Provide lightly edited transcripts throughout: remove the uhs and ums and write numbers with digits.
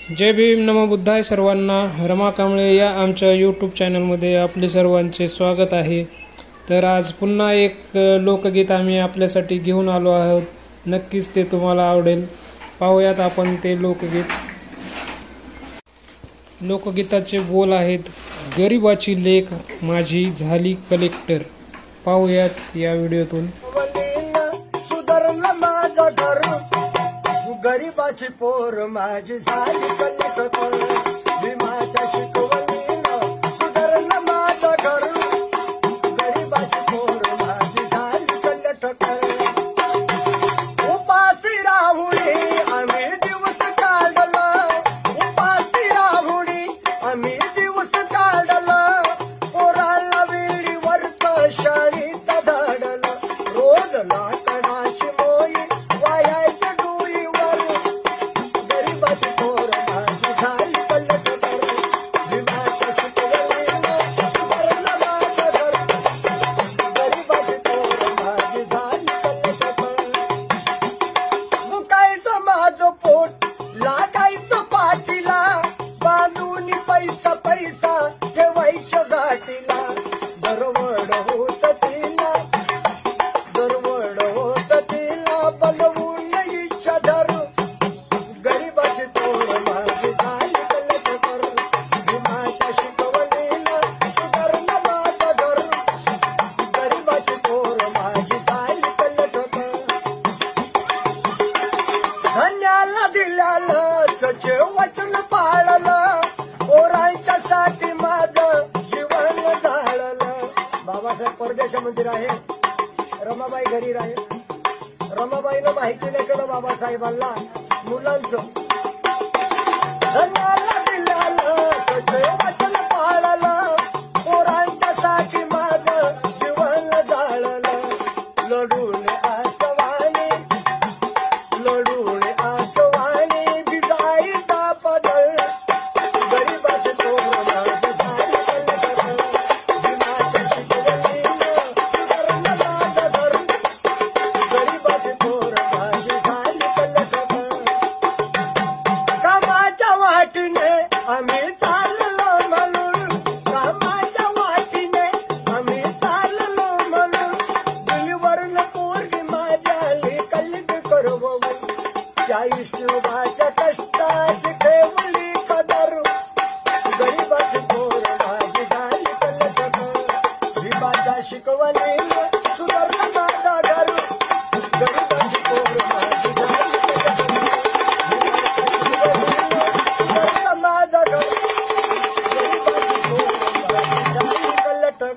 जय भीम, नमो बुद्धाय सर्वांना। रमा कांबळे या आमच्या यूट्यूब चॅनलमध्ये आपले सर्वांचे स्वागत आहे। तर आज पुन्हा एक लोकगीत आम्ही आपल्यासाठी घेऊन आलो आहोत। नक्कीच ते तुम्हाला आवडेल। पाहूयात आपण ते लोकगीत। लोकगीताचे बोल आहेत, गरिबाची लेक माझी झाली कलेक्टर। पाहूयात या व्हिडिओतून। गरिबाची पोर माझी झाली कलेक्टर, भीमाच्या शिकवणीनं सुधारलं माझं घर। गरिबाची पोर माझी झाली कलेक्टर, उपाशी राहुणी आम्ही दिवस काढलं, उपाशी राहुणी आम्ही दिवस काढलं। पोराला वेळीवर शाळेत धाडलं, रोज लाकडाची मोई वायाची डोईवर। गरिबाची पोर माझी झाली कलेक्टर, भीमाच्या शिकवणीनं सुधारलं माझं घर। गरिबाची पोर माझी झाली कलेक्टर, मुकायचं माझं पोट लागायचं पाठीला, बांधून पैसा पैसा ठेवायच्या गाठीला। दरवड होत तिला, दरवड होत तिला, बनवून इच्छा धरू। गरिबाची पोर माझी झाली कलेक्टर, भीमाच्या शिकवणीनं सुधारलं माझं घर। गरिबाची पोर माझी झाली कलेक्टर, धन्याला दिल्यालं सचे वचन पाळलं, पोरांच्या साठी माझं जीवन जाळलं। बाबासाहेब परदेशामध्ये आहे, रमाबाई घरी राहे। रमाबाईनं माहिती नाही केलं बाबासाहेबांना मुलांचं। धन्याला दिल्यालं सचे वचन पाळलं, पोरांच्या साठी माझं जीवन जाळलं। लढून आसवानी, लढून आसवानी भिजाईचा पदर। गरिबाची पोर माझी झाली कलेक्टर, भीमाच्या शिकवणीनं सुधारलं माझं घर। गरिबाची पोर माझी झाली कलेक्टर, कामाच्या वाटीने आम्ही चाललो म्हणून, कामाच्या वाटीने आम्ही चाललो म्हणून। दिलीवरून पोरगी माझ्या कल्ली करवून, 40 रुपयाच्या कष्टाची ठेवली कदर। गरिबाची पोर माझी झाली कलेक्टर, भीमाच्या शिकवणीनं सुधारलं माझं घर। गरिबाची पोर माझी झाली कलेक्टर, भीमाच्या शिकवणीनं सुधारलं माझं घर। गरिबाची पोर माझी झाली कलेक्टर।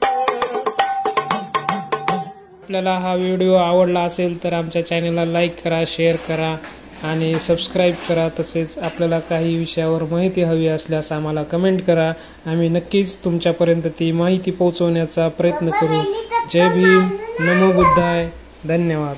आपल्याला हा व्हिडिओ आवडला असेल तर आमच्या चॅनलला लाईक करा, शेअर करा आणि सबस्क्राईब करा। तसेच आपल्याला काही विषयावर माहिती हवी असल्यास आम्हाला कमेंट करा। आम्ही नक्कीच तुमच्यापर्यंत ती माहिती पोहोचवण्याचा प्रयत्न करू। जय भीम, नमो बुद्धाय, धन्यवाद।